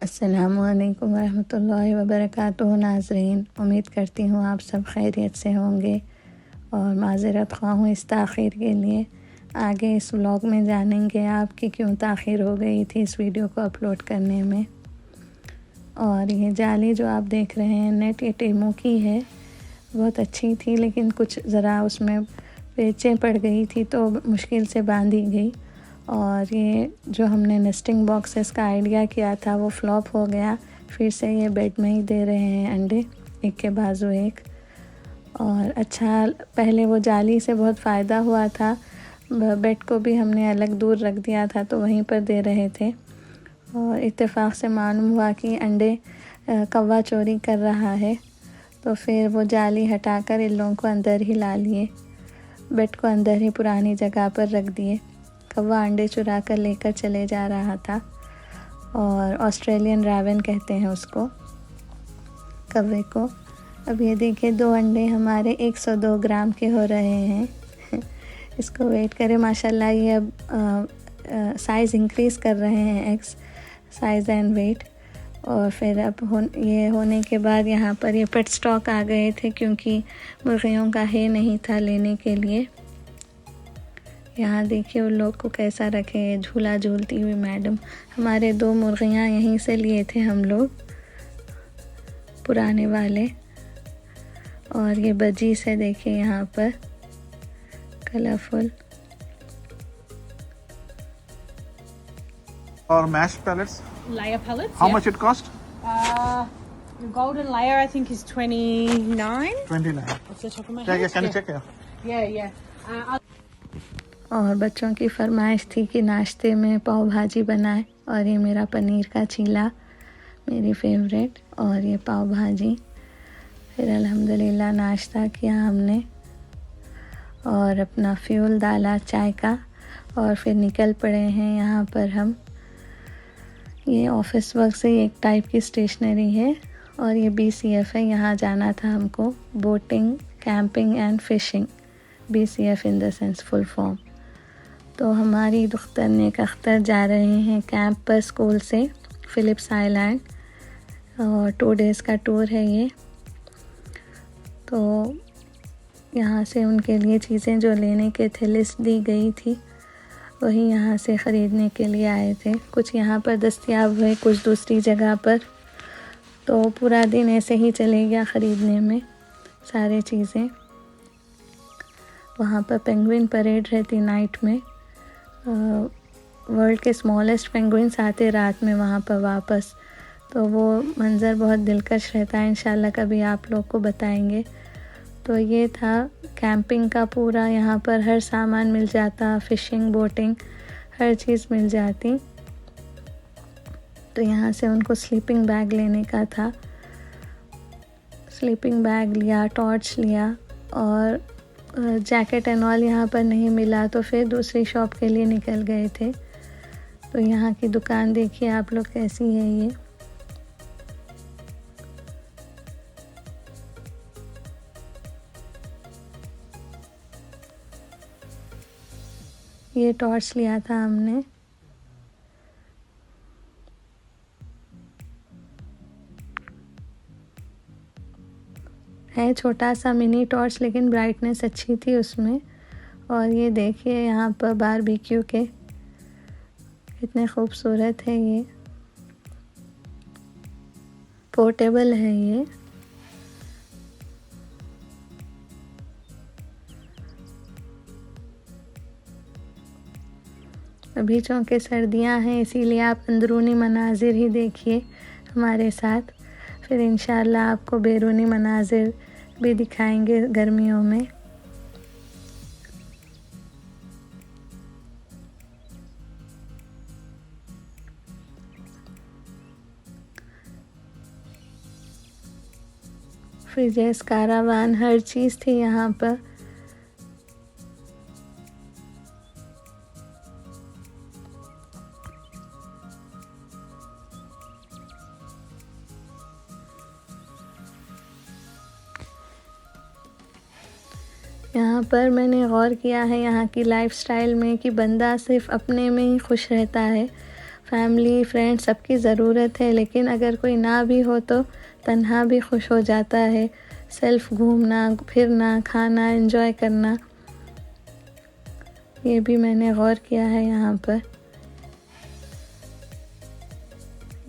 अस्सलामुअलैकुम वरहमतुल्लाहि वबरकातुहू। नाज़रीन, उम्मीद करती हूँ आप सब खैरियत से होंगे और माज़रत ख़्वाह हूँ इस ताख़ीर के लिए। आगे इस व्लॉग में जानेंगे आप कि क्यों ताख़ीर हो गई थी इस वीडियो को अपलोड करने में। और ये जाली जो आप देख रहे हैं नेट, ये टेमू की है, बहुत अच्छी थी लेकिन कुछ ज़रा उसमें पेचें पड़ गई थी तो मुश्किल से बांधी गई। और ये जो हमने नेस्टिंग बॉक्सेस का आइडिया किया था वो फ्लॉप हो गया। फिर से ये बेड में ही दे रहे हैं अंडे, एक के बाजू एक। और अच्छा, पहले वो जाली से बहुत फ़ायदा हुआ था, बेड को भी हमने अलग दूर रख दिया था तो वहीं पर दे रहे थे। और इत्तेफाक से मालूम हुआ कि अंडे कौवा चोरी कर रहा है, तो फिर वो जाली हटाकर इन लोगों को अंदर ही ला लिए, बेड को अंदर ही पुरानी जगह पर रख दिए। कौवा अंडे चुरा कर लेकर चले जा रहा था और ऑस्ट्रेलियन रावन कहते हैं उसको, कौवे को। अब ये देखिए 2 अंडे हमारे 102 ग्राम के हो रहे हैं। इसको वेट करें, माशाल्लाह ये अब साइज़ इंक्रीज़ कर रहे हैं, एग्स साइज़ एंड वेट। और फिर अब ये होने के बाद यहाँ पर ये पेट स्टॉक आ गए थे क्योंकि मुर्गियों का है नहीं था लेने के लिए। यहाँ देखिए उन लोग को कैसा रखे, झूला झूलती हुई मैडम। हमारे 2 मुर्गियाँ यहीं से लिए थे हम लोग, पुराने वाले। और ये बजी से देखिए यहाँ पर colourful. Or mashed pellets? Layer pellets. How yeah. much it cost? The golden layer I think is 29. 29. Off the top of my Yeah, head. yeah, can you check here? Yeah. और बच्चों की फरमाइश थी कि नाश्ते में पाव भाजी बनाए, और ये मेरा पनीर का चीला, मेरी फेवरेट, और ये पाव भाजी। फिर अल्हम्दुलिल्लाह नाश्ता किया हमने और अपना फ्यूल डाला चाय का, और फिर निकल पड़े हैं यहाँ पर हम। ये ऑफिस वर्क से एक टाइप की स्टेशनरी है और ये BCF है, यहाँ जाना था हमको, boating camping and fishing, BCF in the sense full form. तो हमारी दुख्तर नेक अख्तर जा रहे हैं कैंप पर स्कूल से, फिलिप्स आइलैंड, और 2 डेज़ का टूर है ये। तो यहाँ से उनके लिए चीज़ें जो लेने के थे, लिस्ट दी गई थी, वही यहाँ से ख़रीदने के लिए आए थे। कुछ यहाँ पर दस्तयाब हुए, कुछ दूसरी जगह पर। तो पूरा दिन ऐसे ही चले गया ख़रीदने में सारे चीज़ें। वहाँ पर पेंगुइन परेड रहती नाइट में, वर्ल्ड के स्मॉलेस्ट पेंगुइन्स आते रात में वहाँ पर वापस, तो वो मंज़र बहुत दिलकश रहता है। इंशाल्लाह कभी आप लोग को बताएंगे। तो ये था कैंपिंग का पूरा, यहाँ पर हर सामान मिल जाता, फ़िशिंग, बोटिंग, हर चीज़ मिल जाती। तो यहाँ से उनको स्लीपिंग बैग लेने का था, स्लीपिंग बैग लिया, टॉर्च लिया, और जैकेट एंड ऑल यहाँ पर नहीं मिला तो फिर दूसरी शॉप के लिए निकल गए थे। तो यहाँ की दुकान देखिए आप लोग कैसी है ये टॉर्च लिया था हमने। है छोटा सा मिनी टॉर्च लेकिन ब्राइटनेस अच्छी थी उसमें। और ये देखिए यहाँ पर बारबेक्यू के कितने खूबसूरत है, ये पोर्टेबल है ये। अभी चूँकि सर्दियाँ हैं इसीलिए आप अंदरूनी मनाजिर ही देखिए हमारे साथ, फिर इंशाल्लाह आपको बैरूनी मनाजिर भी दिखाएंगे गर्मियों में। फ्रिजेस, कारावान, हर चीज़ थी यहाँ पर। यहाँ पर मैंने गौर किया है यहाँ की लाइफस्टाइल में कि बंदा सिर्फ अपने में ही खुश रहता है, फैमिली फ्रेंड सबकी ज़रूरत है, लेकिन अगर कोई ना भी हो तो तन्हा भी खुश हो जाता है। सेल्फ घूमना फिरना खाना एंजॉय करना, ये भी मैंने गौर किया है यहाँ पर।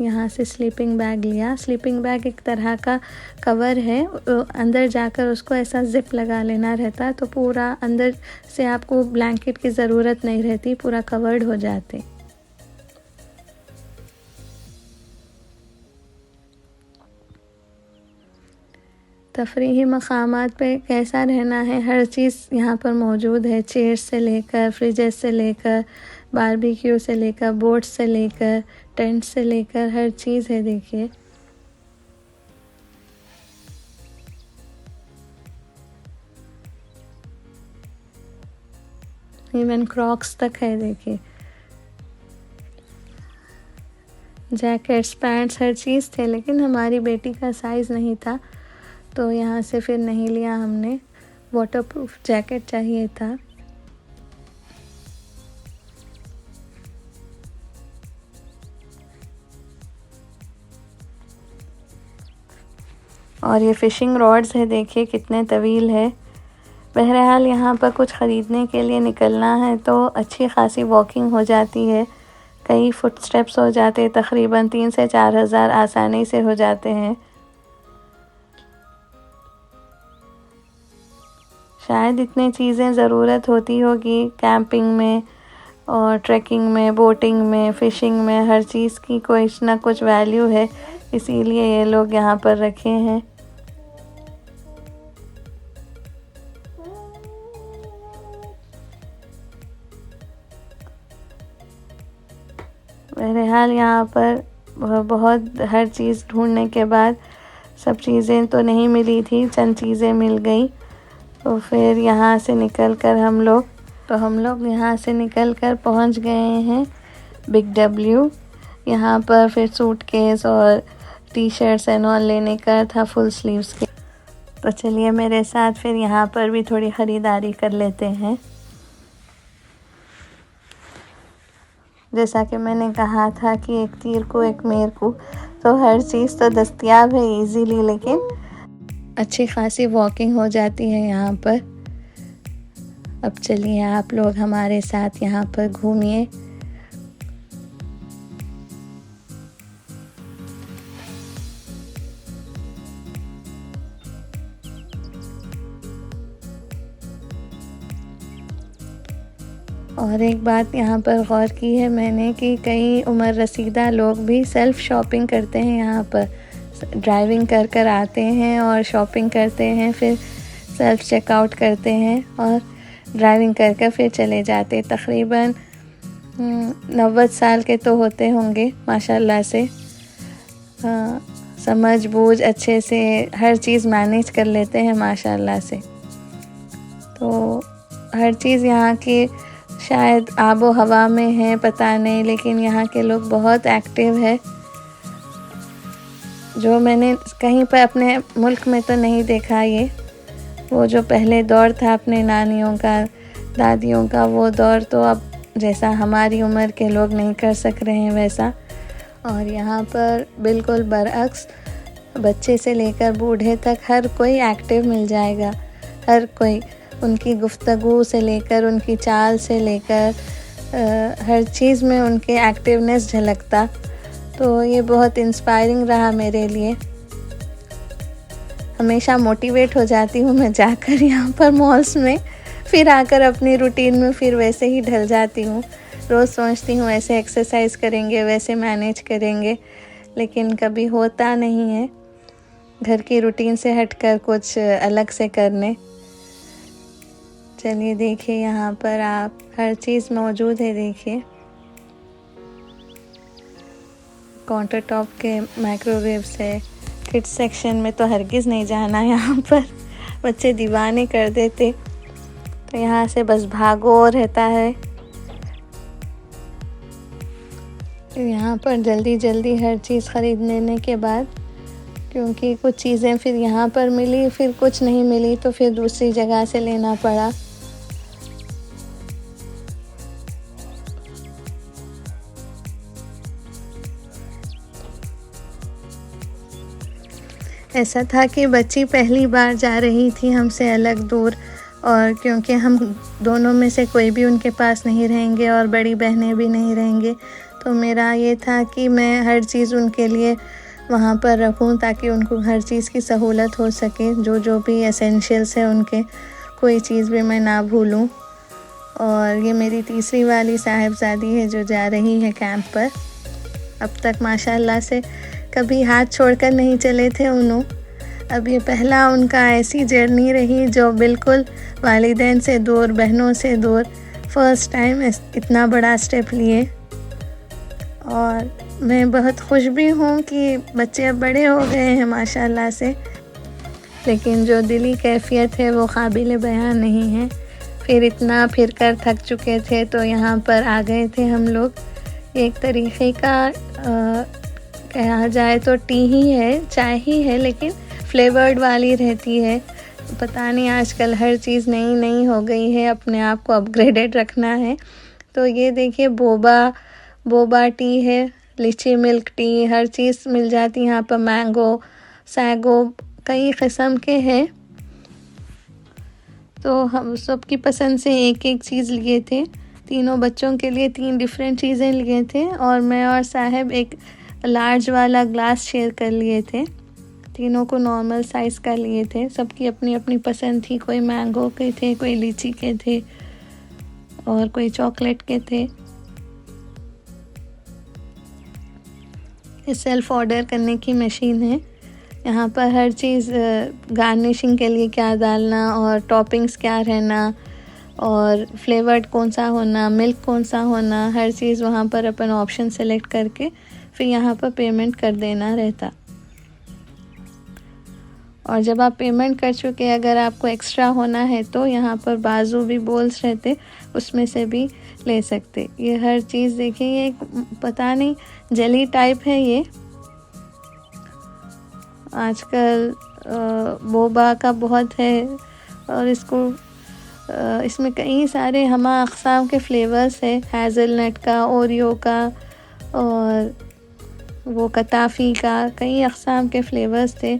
यहाँ से स्लीपिंग बैग लिया। स्लीपिंग बैग एक तरह का कवर है, अंदर जाकर उसको ऐसा ज़िप लगा लेना रहता है, तो पूरा अंदर से आपको ब्लैंकेट की ज़रूरत नहीं रहती, पूरा कवर्ड हो जाते। तफरीही मकामात पे कैसा रहना है, हर चीज़ यहाँ पर मौजूद है। चेयर्स से लेकर फ्रिजेस से लेकर बारबेक्यू से लेकर बोट्स से लेकर टेंट से लेकर हर चीज़ है। देखिए इवन क्रॉक्स तक है। देखिए जैकेट्स पैंट्स हर चीज़ थे, लेकिन हमारी बेटी का साइज़ नहीं था तो यहाँ से फिर नहीं लिया हमने। वाटरप्रूफ जैकेट चाहिए था। और ये फ़िशिंग रॉड्स है, देखिए कितने तवील है। बहरहाल यहाँ पर कुछ ख़रीदने के लिए निकलना है तो अच्छी खासी वॉकिंग हो जाती है, कई फुट स्टेप्स हो जाते, तकरीबन 3 से 4 हज़ार आसानी से हो जाते हैं। शायद इतनी चीज़ें ज़रूरत होती होगी कैंपिंग में और ट्रैकिंग में, बोटिंग में, फ़िशिंग में, हर चीज़ की कुछ ना कुछ वैल्यू है, इसीलिए ये लोग यहाँ पर रखे हैं। बहरहाल यहाँ पर बहुत हर चीज़ ढूंढने के बाद सब चीज़ें तो नहीं मिली थी, चंद चीज़ें मिल गई। तो फिर यहाँ से निकलकर हम लोग यहाँ से निकलकर पहुँच गए हैं बिग डब्ल्यू। यहाँ पर फिर सूटकेस और टी शर्ट्स एंड ऑल लेने का था, फुल स्लीव्स के। तो चलिए मेरे साथ फिर यहाँ पर भी थोड़ी ख़रीदारी कर लेते हैं। जैसा कि मैंने कहा था कि एक तीर को एक मेर को, तो हर चीज़ तो दस्तयाब है इजीली, लेकिन अच्छी खासी वॉकिंग हो जाती है यहाँ पर। अब चलिए आप लोग हमारे साथ यहाँ पर घूमिए। और एक बात यहाँ पर गौर की है मैंने कि कई उम्र रसीदा लोग भी सेल्फ़ शॉपिंग करते हैं। यहाँ पर ड्राइविंग कर आते हैं और शॉपिंग करते हैं, फिर सेल्फ़ चेकआउट करते हैं और ड्राइविंग कर फिर चले जाते। तकरीबन 90 साल के तो होते होंगे माशाल्लाह से। समझ बूझ अच्छे से हर चीज़ मैनेज कर लेते हैं माशाल्लाह से। तो हर चीज़ यहाँ की शायद आबो हवा में है, पता नहीं, लेकिन यहाँ के लोग बहुत एक्टिव है, जो मैंने कहीं पर अपने मुल्क में तो नहीं देखा। ये वो जो पहले दौर था अपने नानियों का, दादियों का, वो दौर तो अब जैसा हमारी उम्र के लोग नहीं कर सक रहे हैं वैसा। और यहाँ पर बिल्कुल बरअक्स, बच्चे से लेकर बूढ़े तक हर कोई एक्टिव मिल जाएगा। हर कोई, उनकी गुफ्तगू से लेकर उनकी चाल से लेकर हर चीज़ में उनके एक्टिवनेस झलकता। तो ये बहुत इंस्पायरिंग रहा मेरे लिए। हमेशा मोटिवेट हो जाती हूँ मैं जाकर यहाँ पर मॉल्स में, फिर आकर अपनी रूटीन में फिर वैसे ही ढल जाती हूँ। रोज़ सोचती हूँ ऐसे एक्सरसाइज करेंगे, वैसे मैनेज करेंगे, लेकिन कभी होता नहीं है घर की रूटीन से हटकर कुछ अलग से करने। चलिए देखिए यहाँ पर आप हर चीज़ मौजूद है। देखिए काउंटर टॉप के माइक्रोवेव से, किड्स सेक्शन में तो हरगिज़ नहीं जाना, यहाँ पर बच्चे दीवाने कर देते। तो यहाँ से बस भागो रहता है। यहाँ पर जल्दी जल्दी हर चीज़ ख़रीद लेने के बाद, क्योंकि कुछ चीज़ें फिर यहाँ पर मिली, फिर कुछ नहीं मिली, तो फिर दूसरी जगह से लेना पड़ा। ऐसा था कि बच्ची पहली बार जा रही थी हमसे अलग दूर, और क्योंकि हम दोनों में से कोई भी उनके पास नहीं रहेंगे और बड़ी बहनें भी नहीं रहेंगे, तो मेरा ये था कि मैं हर चीज़ उनके लिए वहाँ पर रखूँ ताकि उनको हर चीज़ की सहूलत हो सके, जो भी एसेंशियल्स है उनके, कोई चीज़ भी मैं ना भूलूँ। और ये मेरी तीसरी वाली साहिबजादी है जो जा रही है कैंप पर। अब तक माशाल्लाह से कभी हाथ छोड़कर नहीं चले थे उन्हों। अब ये पहला उनका ऐसी जर्नी रही जो बिल्कुल वालिदैन से दूर, बहनों से दूर, फ़र्स्ट टाइम इतना बड़ा स्टेप लिए। और मैं बहुत खुश भी हूँ कि बच्चे अब बड़े हो गए हैं माशाल्लाह से, लेकिन जो दिली कैफियत है वो काबिल बयान नहीं है। फिर इतना फिर कर थक चुके थे तो यहाँ पर आ गए थे हम लोग। एक तरीक़े का कहा जाए तो टी ही है, चाय ही है, लेकिन फ्लेवर्ड वाली रहती है। पता नहीं आजकल हर चीज़ नई नई हो गई है, अपने आप को अपग्रेडेड रखना है। तो ये देखिए बोबा टी है, लीची मिल्क टी, हर चीज़ मिल जाती है यहाँ पर। मैंगो, सैगो, कई किस्म के हैं। तो हम सबकी पसंद से एक एक चीज़ लिए थे। तीनों बच्चों के लिए 3 डिफरेंट चीज़ें लिए थे, और मैं और साहब एक लार्ज वाला ग्लास शेयर कर लिए थे। तीनों को नॉर्मल साइज़ का लिए थे। सबकी अपनी अपनी पसंद थी, कोई मैंगो के थे, कोई लीची के थे, और कोई चॉकलेट के थे। ये सेल्फ़ ऑर्डर करने की मशीन है। यहाँ पर हर चीज़, गार्निशिंग के लिए क्या डालना और टॉपिंग्स क्या रहना और फ्लेवर्ड कौन सा होना, मिल्क कौन सा होना, हर चीज़ वहाँ पर अपन ऑप्शन सेलेक्ट करके फिर यहाँ पर पेमेंट कर देना रहता। और जब आप पेमेंट कर चुके, अगर आपको एक्स्ट्रा होना है तो यहाँ पर बाजू भी बोल्स रहते, उसमें से भी ले सकते। ये हर चीज़ देखिए, ये पता नहीं जेली टाइप है ये। आजकल बोबा का बहुत है, और इसमें कई सारे हमा अक़साम के फ्लेवर्स है। हैज़लनट का, ओरियो का, और वो कताफ़ी का, कई अक़साम के फ्लेवर्स थे।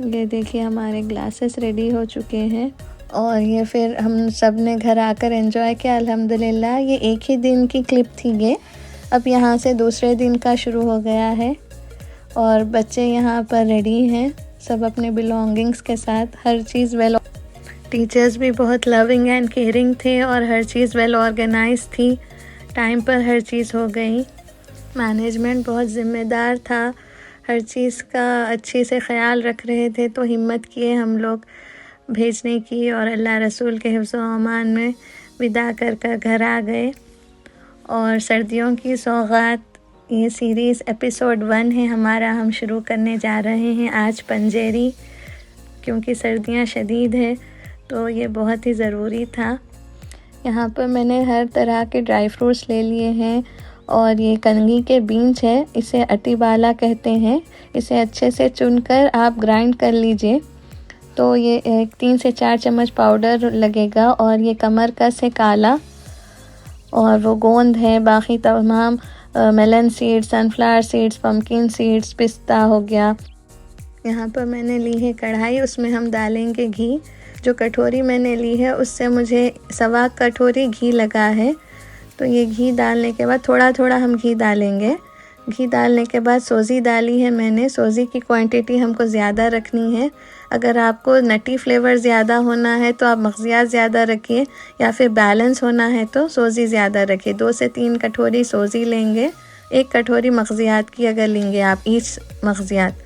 ये देखिए हमारे ग्लासेस रेडी हो चुके हैं, और ये फिर हम सब ने घर आकर एंजॉय किया अल्हम्दुलिल्लाह। ये एक ही दिन की क्लिप थी ये। अब यहाँ से दूसरे दिन का शुरू हो गया है, और बच्चे यहाँ पर रेडी हैं सब अपने बिलोंगिंग्स के साथ। हर चीज़ वेल, टीचर्स भी बहुत लविंग एंड केयरिंग थे, और हर चीज़ वेल ऑर्गेनाइज थी। टाइम पर हर चीज़ हो गई। मैनेजमेंट बहुत ज़िम्मेदार था, हर चीज़ का अच्छे से ख्याल रख रहे थे। तो हिम्मत किए हम लोग भेजने की, और अल्लाह रसूल के हिफ्ज़ व अमान में विदा कर घर आ गए। और सर्दियों की सौगात, ये सीरीज़ एपिसोड 1 है हमारा। हम शुरू करने जा रहे हैं आज पंजेरी, क्योंकि सर्दियां शदीद है तो ये बहुत ही ज़रूरी था। यहाँ पर मैंने हर तरह के ड्राई फ्रूट्स ले लिए हैं, और ये कंगी के बीन्स है, इसे अटीबाला कहते हैं। इसे अच्छे से चुनकर आप ग्राइंड कर लीजिए, तो ये 3 से 4 चम्मच पाउडर लगेगा। और ये कमरकस है काला, और वो गोंद है। बाकी तमाम melon seeds, sunflower seeds, pumpkin seeds, पिस्ता हो गया। यहाँ पर मैंने ली है कढ़ाई, उसमें हम डालेंगे घी। जो कटोरी मैंने ली है उससे मुझे 1.25 कटोरी घी लगा है। तो ये घी डालने के बाद थोड़ा थोड़ा हम घी डालेंगे। घी डालने के बाद सोज़ी डाली है मैंने। सोज़ी की क्वांटिटी हमको ज़्यादा रखनी है। अगर आपको नटी फ्लेवर ज़्यादा होना है तो आप मग़ज़ियात ज़्यादा रखिए, या फिर बैलेंस होना है तो सोज़ी ज़्यादा रखिए। 2 से 3 कटोरी सोज़ी लेंगे, 1 कटोरी मग़ज़ियात की अगर लेंगे आप, ईच मग़ज़ियात।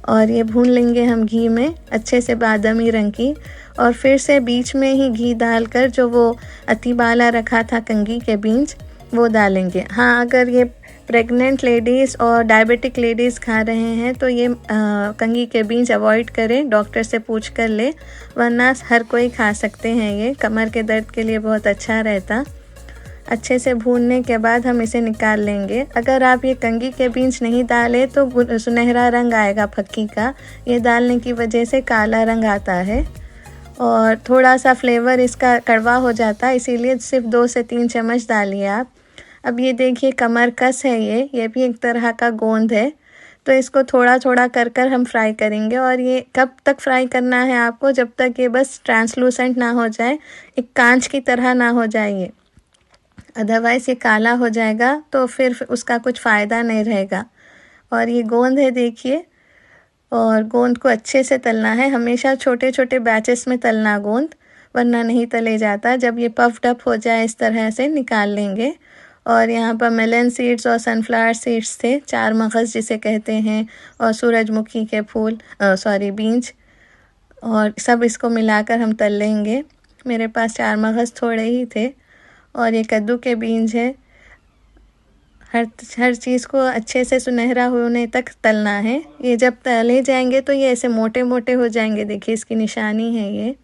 और ये भून लेंगे हम घी में अच्छे से बादामी रंग की। और फिर से बीच में ही घी डालकर जो वो अतीबाला रखा था कंगी के बीन्स, वो डालेंगे। हाँ, अगर ये प्रेग्नेंट लेडीज़ और डायबिटिक लेडीज़ खा रहे हैं तो ये कंगी के बीन्स अवॉइड करें, डॉक्टर से पूछ कर ले, वरना हर कोई खा सकते हैं। ये कमर के दर्द के लिए बहुत अच्छा रहता। अच्छे से भूनने के बाद हम इसे निकाल लेंगे। अगर आप ये कंगी के बीन्स नहीं डालें तो सुनहरा रंग आएगा फक्की का, ये डालने की वजह से काला रंग आता है और थोड़ा सा फ्लेवर इसका कड़वा हो जाता है, इसीलिए सिर्फ 2 से 3 चम्मच डालिए आप। अब ये देखिए कमर कस है, ये भी एक तरह का गोंद है। तो इसको थोड़ा थोड़ा कर कर हम फ्राई करेंगे। और ये कब तक फ्राई करना है आपको, जब तक ये बस ट्रांसलूसेंट ना हो जाए, एक कांच की तरह ना हो जाए ये, अदरवाइज़ ये काला हो जाएगा तो फिर उसका कुछ फ़ायदा नहीं रहेगा। और ये गोंद है देखिए, और गोंद को अच्छे से तलना है। हमेशा छोटे छोटे बैचेस में तलना गोंद, वरना नहीं तले जाता। जब ये पफ्ड अप हो जाए इस तरह से निकाल लेंगे। और यहाँ पर मेलन सीड्स और सनफ्लावर सीड्स थे, 4 मगज़ जिसे कहते हैं, और सूरजमुखी के फूल बीज, और सब इसको मिलाकर हम तल लेंगे। मेरे पास 4 मगज़ थोड़े ही थे। और ये कद्दू के बीज है। हर चीज़ को अच्छे से सुनहरा होने तक तलना है। ये जब तले जाएंगे तो ये ऐसे मोटे मोटे हो जाएंगे, देखिए इसकी निशानी है ये।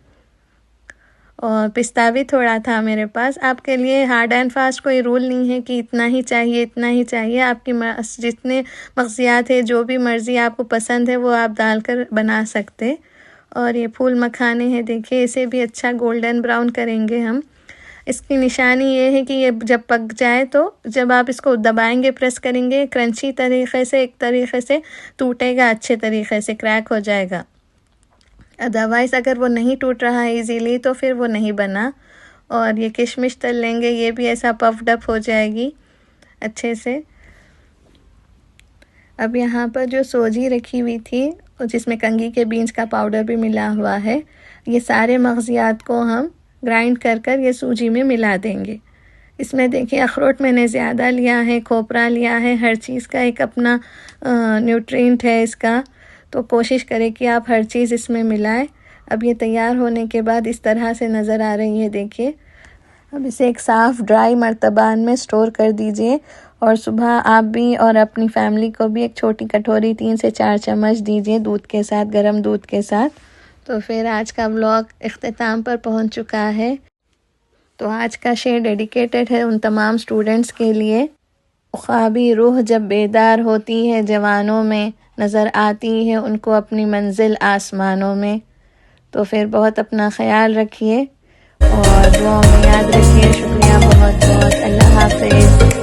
और पिस्ता भी थोड़ा था मेरे पास। आपके लिए हार्ड एंड फास्ट कोई रूल नहीं है कि इतना ही चाहिए इतना ही चाहिए। आपकी जितने मग़ज़ियात है, जो भी मर्ज़ी आपको पसंद है वो आप डालकर बना सकते। और ये फूल मखाने हैं देखिए, इसे भी अच्छा गोल्डन ब्राउन करेंगे हम। इसकी निशानी ये है कि ये जब पक जाए तो जब आप इसको दबाएंगे, प्रेस करेंगे क्रंची तरीक़े से, एक तरीक़े से टूटेगा, अच्छे तरीक़े से क्रैक हो जाएगा। अदरवाइज़ अगर वो नहीं टूट रहा है इजीली तो फिर वो नहीं बना। और ये किशमिश तल लेंगे, ये भी ऐसा पफ्ड अप हो जाएगी अच्छे से। अब यहाँ पर जो सोजी रखी हुई थी, जिसमें कंगी के बीज का पाउडर भी मिला हुआ है, ये सारे मग़ज़ियात को हम ग्राइंड कर कर ये सूजी में मिला देंगे। इसमें देखिए अखरोट मैंने ज़्यादा लिया है, खोपरा लिया है, हर चीज़ का एक अपना न्यूट्रिएंट है इसका। तो कोशिश करें कि आप हर चीज़ इसमें मिलाएं। अब ये तैयार होने के बाद इस तरह से नज़र आ रही है देखिए। अब इसे एक साफ़ ड्राई मर्तबान में स्टोर कर दीजिए। और सुबह आप भी और अपनी फैमिली को भी एक छोटी कटोरी 3 से 4 चम्मच दीजिए दूध के साथ, गर्म दूध के साथ। तो फिर आज का व्लॉग इख्तिताम पर पहुंच चुका है। तो आज का शेयर डेडिकेटेड है उन तमाम स्टूडेंट्स के लिए। ख्वाबी रूह जब बेदार होती है, जवानों में नज़र आती है उनको अपनी मंजिल आसमानों में। तो फिर बहुत अपना ख्याल रखिए और दुआओं में याद रखिए। शुक्रिया बहुत बहुत। अल्लाह हाफ़िज़।